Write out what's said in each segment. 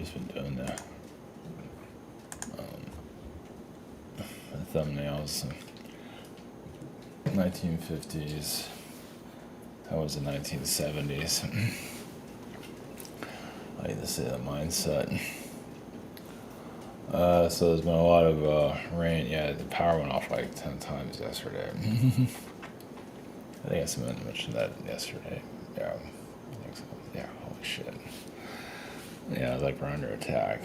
just been doing the thumbnails. 1950s. That was the 1970s. I like to say the mindset. So there's been a lot of rain. Yeah, the power went off like 10 times yesterday. I think I mentioned that yesterday. Yeah, I think so. Yeah, holy shit. Yeah, like we're under attack.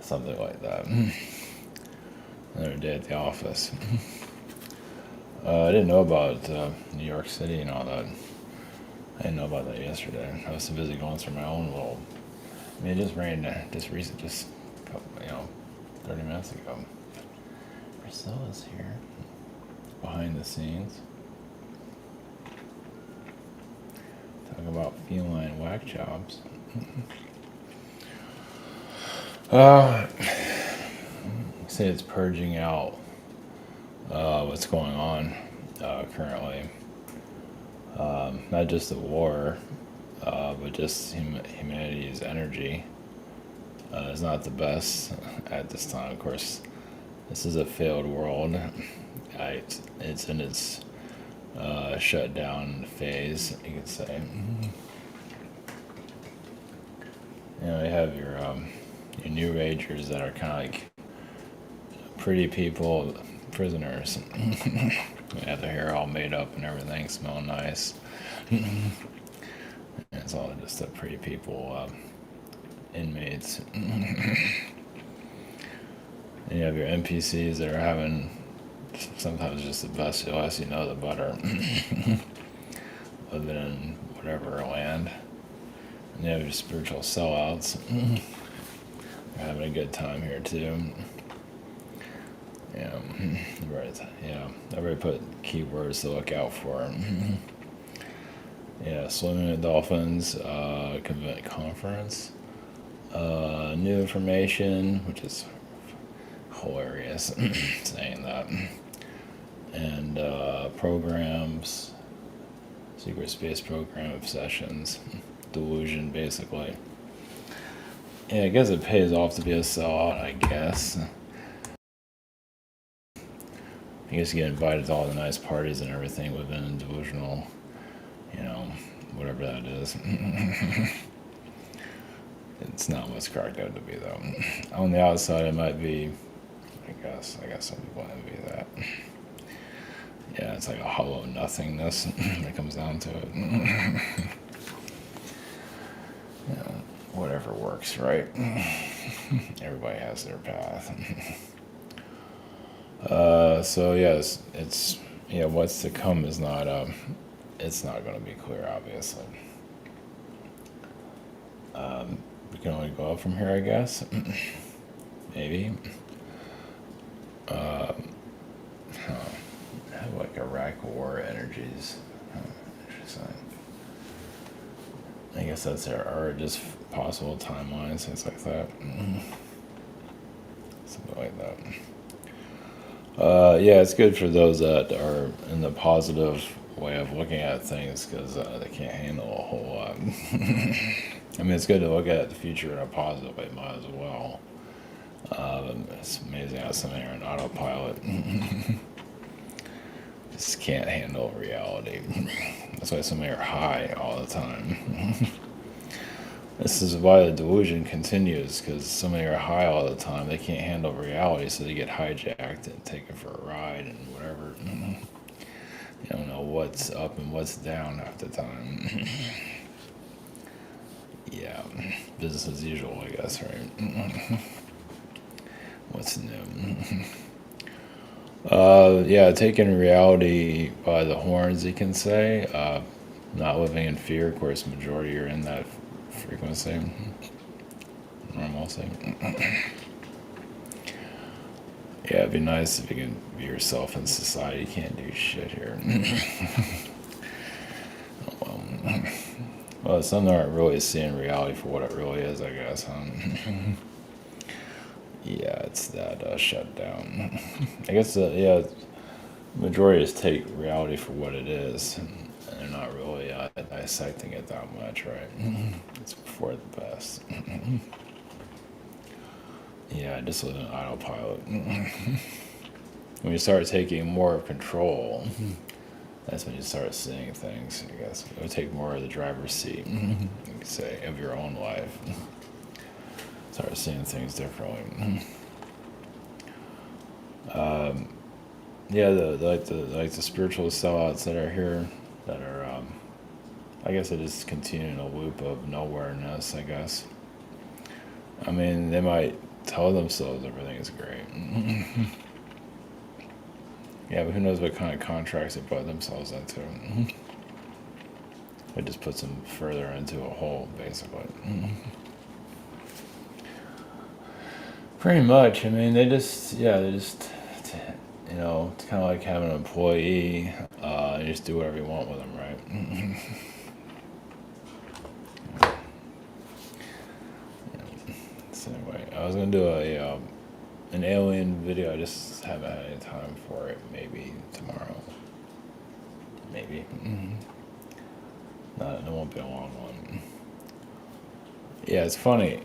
Something like that. Another day at the office. I didn't know about New York City and all that. I didn't know about that yesterday. I was so busy going through my own little. I mean, it just rained just 30 minutes ago. Priscilla's here, behind the scenes. Talk about feline whack jobs. Say it's purging out what's going on currently. Not just the war, but just humanity's energy is not the best at this time. Of course, this is a failed world. It's in its shutdown phase, you could say. You know, you have your New Agers that are kind of like pretty people, prisoners. They have their hair all made up and everything, smell nice. It's all just the pretty people, inmates. And you have your NPCs that are having sometimes just the best, the less you know, the better. Living in whatever land. And you have your spiritual sellouts. They're having a good time here too. Yeah, right. Yeah, everybody put keywords to look out for. Yeah, swimming with dolphins, conference, new information, which is hilarious saying that, and programs, secret space program obsessions, delusion basically. Yeah, I guess it pays off to be a sellout, I guess. I guess you get invited to all the nice parties and everything within delusional, whatever that is. It's not what's cracked out to be, though. On the outside, it might be, I guess some people envy that. Yeah, it's like a hollow nothingness when it comes down to it. Whatever works, right? Everybody has their path. So yes, what's to come is not it's not going to be clear, obviously. We can only go up from here, I guess. Maybe. Have like Iraq war energies. Interesting. I guess that's our just possible timelines, things like that. Something like that. Yeah, it's good for those that are in the positive way of looking at things because they can't handle a whole lot. I mean, it's good to look at the future in a positive way, might as well. It's amazing how some are on autopilot. Just can't handle reality. That's why some are high all the time. This is why the delusion continues, because so many are high all the time, they can't handle reality, so they get hijacked and taken for a ride and whatever. You don't know what's up and what's down half the time. Yeah, business as usual, I guess, right? What's new? Yeah, taking reality by the horns, you can say. Not living in fear, of course, majority are in that frequency, normalcy. Yeah, it'd be nice if you can be yourself in society. You can't do shit here. Well, some aren't really seeing reality for what it really is, I guess, huh? Yeah, it's that shutdown. I guess, majority just take reality for what it is, and they're not really, I dissecting it that much, right? It's for the best. Yeah, just with an autopilot. When you start taking more control, that's when you start seeing things, I guess. It would take more of the driver's seat, you could say, of your own life. Start seeing things differently. Yeah, the spiritual sellouts that are here, that are, I guess it is continuing a loop of nowhereness, I guess. I mean, they might tell themselves everything is great. Yeah, but who knows what kind of contracts they put themselves into. It just puts them further into a hole, basically. Pretty much. I mean, it's kind of like having an employee. You just do whatever you want with them, right? So anyway, I was gonna do an alien video. I just haven't had any time for it. Maybe tomorrow. Maybe. It won't be a long one. Yeah, it's funny.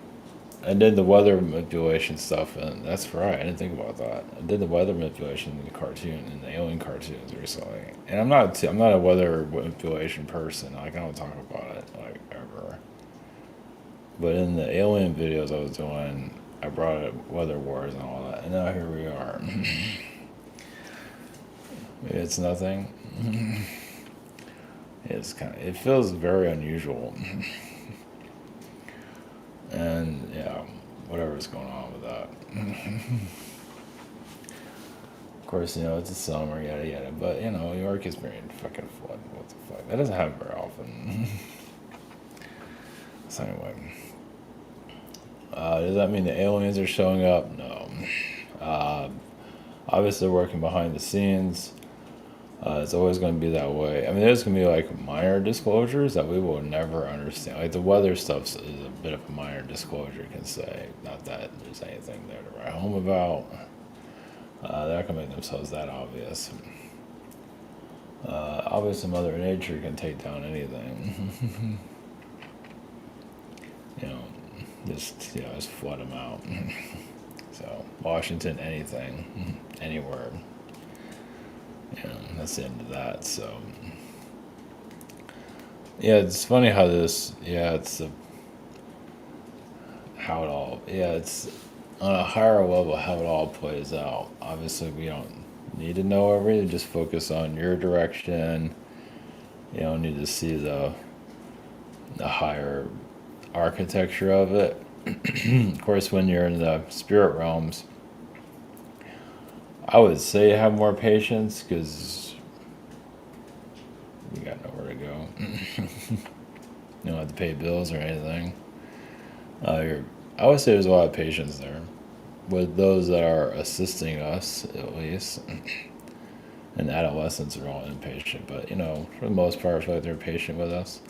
I did the weather manipulation stuff, and that's right. I didn't think about that. I did the weather manipulation in the cartoon, in the alien cartoons recently. And I'm not a weather manipulation person. Like, I don't talk about it like ever. But in the alien videos I was doing, I brought up weather wars and all that, and now here we are. Maybe it's nothing. It feels very unusual. And yeah, whatever's going on with that. Of course, it's the summer, yada yada. But New York is being fucking flooded. What the fuck? That doesn't happen very often. So anyway, does that mean the aliens are showing up? No. Obviously, they're working behind the scenes. It's always going to be that way. I mean, there's going to be like minor disclosures that we will never understand. Like the weather stuff is a bit of a minor disclosure, you can say. Not that there's anything there to write home about. They're not going to make themselves that obvious. Obviously, Mother Nature can take down anything. Just flood them out. So, Washington, anything, anywhere. That's the end of that. So, yeah, it's funny how it's on a higher level how it all plays out. Obviously, we don't need to know everything. Just focus on your direction. You don't need to see the higher architecture of it. Of course, when you're in the spirit realms, I would say have more patience because you got nowhere to go. You don't have to pay bills or anything. I would say there's a lot of patience there with those that are assisting us, at least. And adolescents are all impatient, but for the most part, I feel like they're patient with us.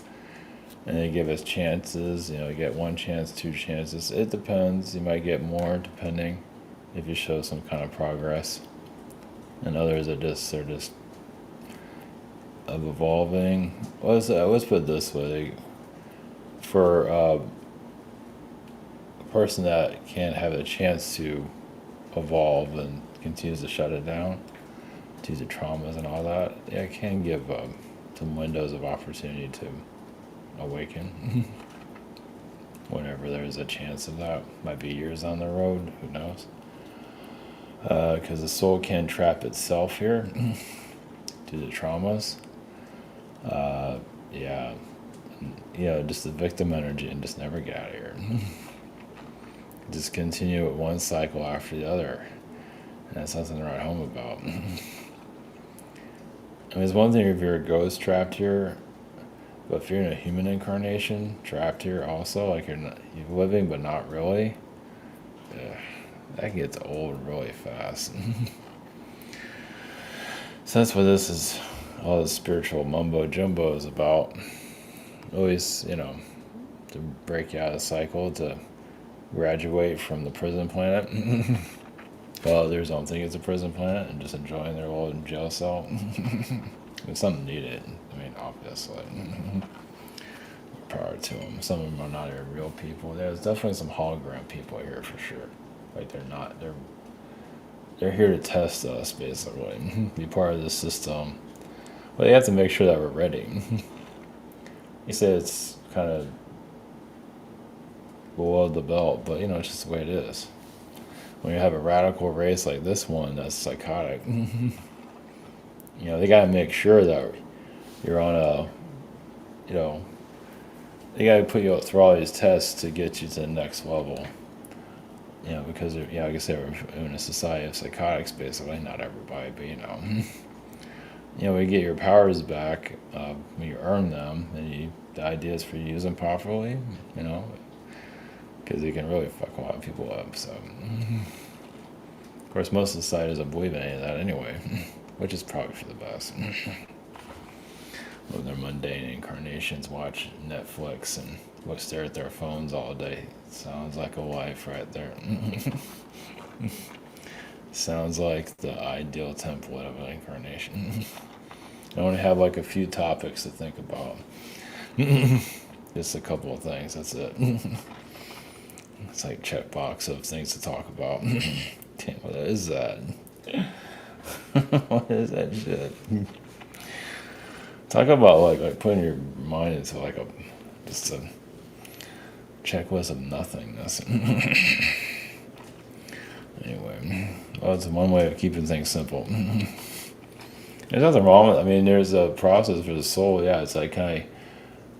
And they give us chances. You get one chance, two chances. It depends. You might get more depending if you show some kind of progress. And others are just of evolving. Let's put it this way: for a person that can't have a chance to evolve and continues to shut it down due to traumas and all that, it can give some windows of opportunity to awaken. Whenever there's a chance of that, might be years on the road. Who knows? Because the soul can trap itself here due to traumas. Just the victim energy and just never get out of here. Just continue with one cycle after the other. And that's nothing to write home about. I mean, it's one thing if you're a ghost trapped here, but if you're in a human incarnation trapped here also, like you're living but not really, that gets old really fast. So that's what this is, all this spiritual mumbo jumbo is about. Always, to break you out of the cycle, to graduate from the prison planet. Well, others don't think it's a prison planet and just enjoying their little jail cell. It's something needed. I mean, obviously. power to them. Some of them are not even real people. There's definitely some hologram people here for sure. Like they're here to test us basically, be part of the system. But they have to make sure that we're ready. You say it's kind of below the belt, but it's just the way it is. When you have a radical race like this one that's psychotic, they got to make sure that you're on you know, they got to put you through all these tests to get you to the next level. Because like I said, we're in a society of psychotics, basically. Not everybody, but when you get your powers back, when you earn them, and the idea is for you to use them properly, because you can really fuck a lot of people up. So, of course, most of society doesn't believe in any of that anyway, which is probably for the best. Live their mundane incarnations, watch Netflix, and stare at their phones all day. Sounds like a life right there. Sounds like the ideal template of an incarnation. I only have like a few topics to think about. Just a couple of things, that's it. It's like checkbox of things to talk about. Damn, what is that? What is that shit? Talk about like putting your mind into like just a checklist of nothingness. Anyway, well, it's one way of keeping things simple. There's nothing wrong with it. I mean, there's a process for the soul. Yeah, it's like, can I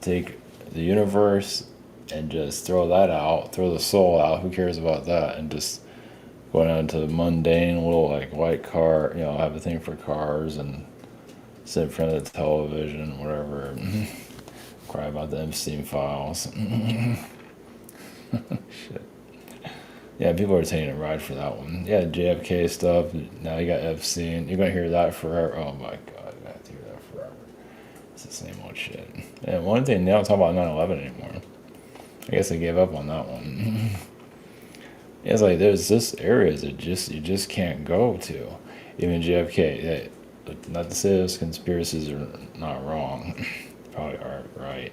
take the universe and just throw that out, throw the soul out? Who cares about that? And just go down to the mundane little like white car. Have a thing for cars and sit in front of the television, whatever. Cry about the Epstein files. Shit. Yeah, people are taking a ride for that one. Yeah, JFK stuff. Now you got Epstein. You're gonna hear that forever. Oh my god, you got to hear that forever. It's the same old shit. And one thing, they don't talk about 9/11 anymore. I guess they gave up on that one. It's like there's this areas that you just can't go to. Even JFK. Not to say those conspiracies are not wrong. Probably aren't right.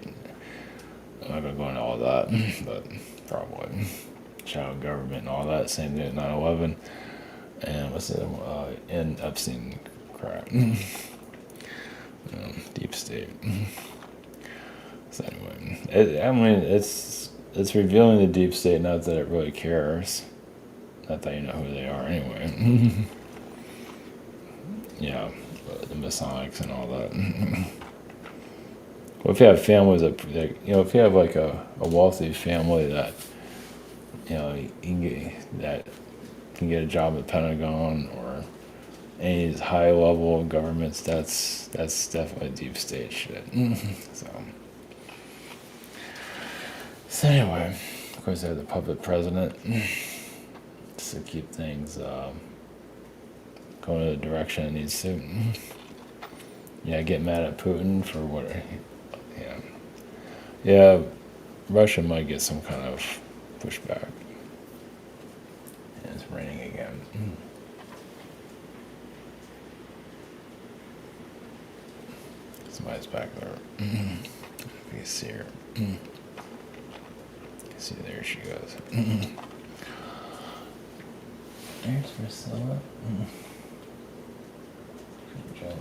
I'm not gonna go into all that, but probably. Shadow government and all that, same thing at 9/11. And what's it? And Epstein crap. Deep state. So anyway, it's revealing the deep state, not that it really cares. Not that you know who they are anyway. Yeah, the Masonics and all that. Well, if you have families that, if you have like a wealthy family that, you can get a job at the Pentagon or any high level of governments, that's definitely deep state shit. So anyway, of course they have the puppet president just to keep things going in the direction it needs to. Yeah, get mad at Putin for what? Yeah, Russia might get some kind of pushback. And it's raining again. Somebody's back there. You can see her. You can see, there she goes. There's Priscilla. Good job.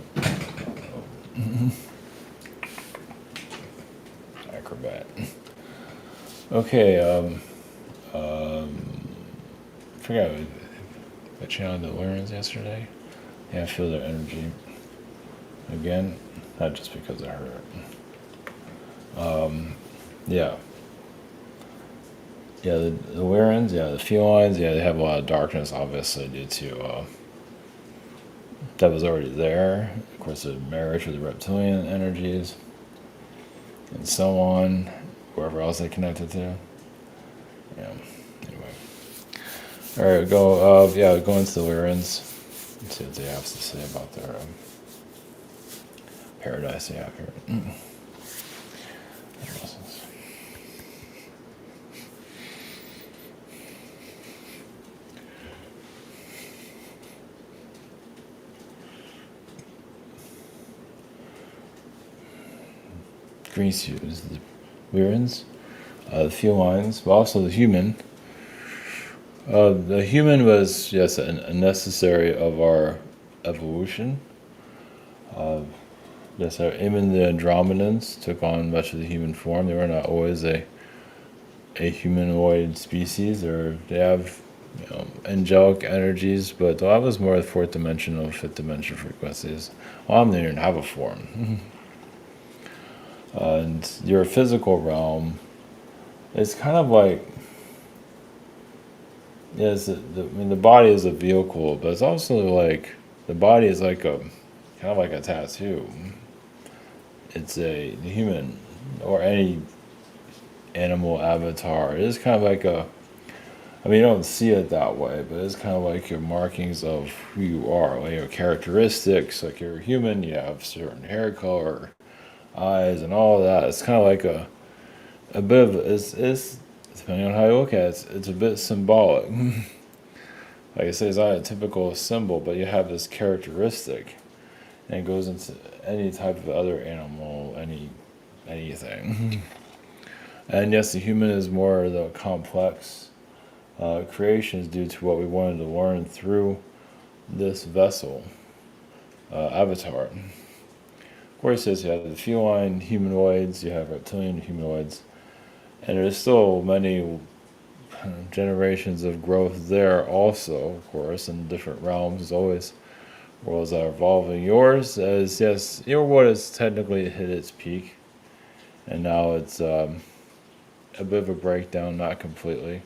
Acrobat. Okay, I forgot I channeled the Lawrence yesterday. Yeah, I feel their energy. Again, not just because I heard it. Yeah. Yeah, the Warrens, the felines, they have a lot of darkness, obviously, due to that was already there. Of course, the marriage with the reptilian energies, and so on, wherever else they connected to. Yeah. Anyway. All right, go into the Warrens and see what they have to say about their paradise they have here. Green suit is Lyrans, the felines, but also the human. The human was, yes, a necessary of our evolution. Uh, yes, even the Andromedans took on much of the human form. They were not always a humanoid species, or they have angelic energies, but that was more fourth dimensional, fifth dimension frequencies. Well, they didn't have a form. And your physical realm is kind of like, yes, I mean, the body is a vehicle, but it's also like the body is like a kind of like a tattoo. It's a human or any animal avatar. It is kind of like a, I mean, you don't see it that way, but it's kind of like your markings of who you are, like your characteristics. Like you're human, you have certain hair color, eyes, and all of that. It's kind of like a bit of it's depending on how you look at it, it's a bit symbolic. Like I say, it's not a typical symbol, but you have this characteristic, and it goes into any type of other animal, anything. And yes, the human is more the complex creations due to what we wanted to learn through this vessel, avatar. Of course, yes, you have the feline humanoids, you have reptilian humanoids, and there's still many generations of growth there also, of course, in different realms. There's always worlds that are evolving. Yours is, yes, your world has technically hit its peak, and now it's a bit of a breakdown, not completely.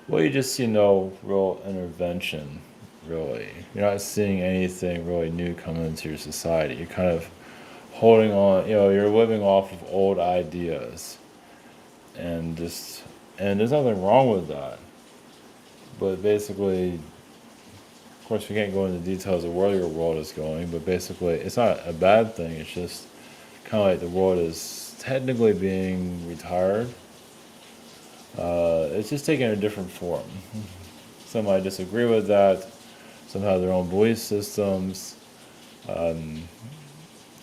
Well, you just see no real intervention, really. You're not seeing anything really new come into your society. You're kind of holding on, you're living off of old ideas. And just, and there's nothing wrong with that. But basically, of course, we can't go into details of where your world is going, but basically, it's not a bad thing. It's just kind of like the world is technically being retired. It's just taking a different form. Some might disagree with that. Some have their own belief systems. Um,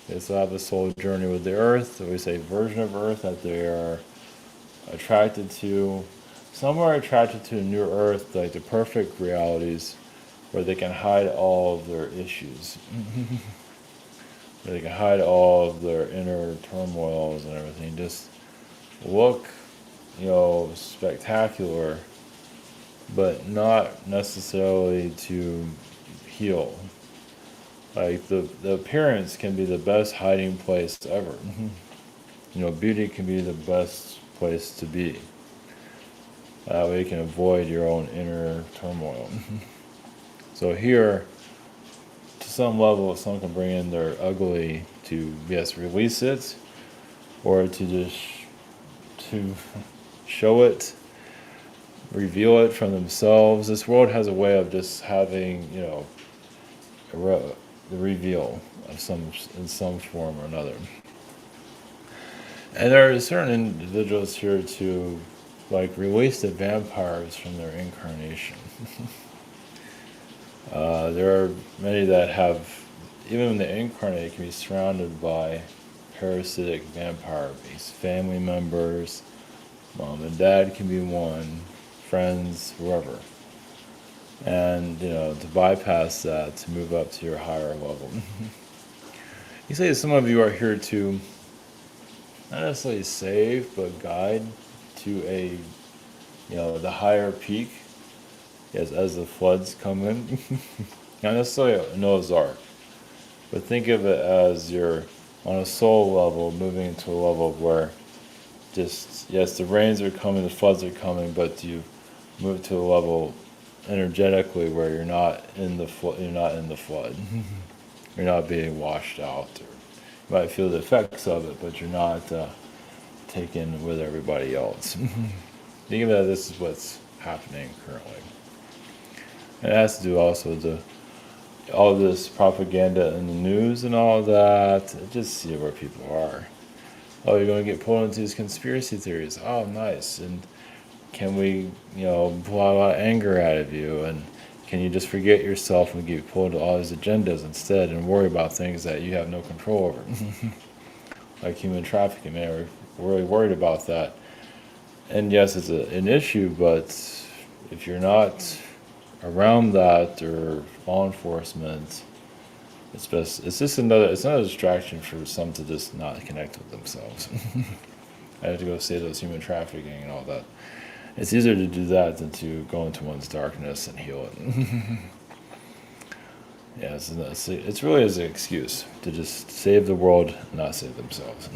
they still have a soul journey with the earth. We say version of earth that they are attracted to. Some are attracted to a new earth, like the perfect realities, where they can hide all of their issues. Where they can hide all of their inner turmoils and everything. Just look, spectacular, but not necessarily to heal. Like the appearance can be the best hiding place ever. Beauty can be the best place to be. That way you can avoid your own inner turmoil. So here, to some level, someone can bring in their ugly to, yes, release it, or to just to show it, reveal it from themselves. This world has a way of just having, the reveal of in some form or another. And there are certain individuals here to release the vampires from their incarnation. There are many that have, even when they incarnate, can be surrounded by parasitic vampire beasts. Family members, mom and dad can be one, friends, whoever. And, to bypass that, to move up to your higher level. You say some of you are here to not necessarily save, but guide to the higher peak as the floods come in. Not necessarily a Noah's Ark, but think of it as you're on a soul level, moving to a level where just, yes, the rains are coming, the floods are coming, but you move to a level energetically where you're not in the flood. You're not being washed out, or you might feel the effects of it, but you're not taken with everybody else. Think of that this is what's happening currently. And it has to do also with all this propaganda in the news and all that. Just see where people are. Oh, you're going to get pulled into these conspiracy theories. Oh, nice. And can we, pull out a lot of anger out of you? And can you just forget yourself and get pulled into all these agendas instead and worry about things that you have no control over? Like human trafficking. really worried about that. And yes, it's an issue, but if you're not around that or law enforcement, it's best. It's just another. It's not a distraction for some to just not connect with themselves. I have to go say those human trafficking and all that. It's easier to do that than to go into one's darkness and heal it. Yeah, it's really as an excuse to just save the world, not save themselves.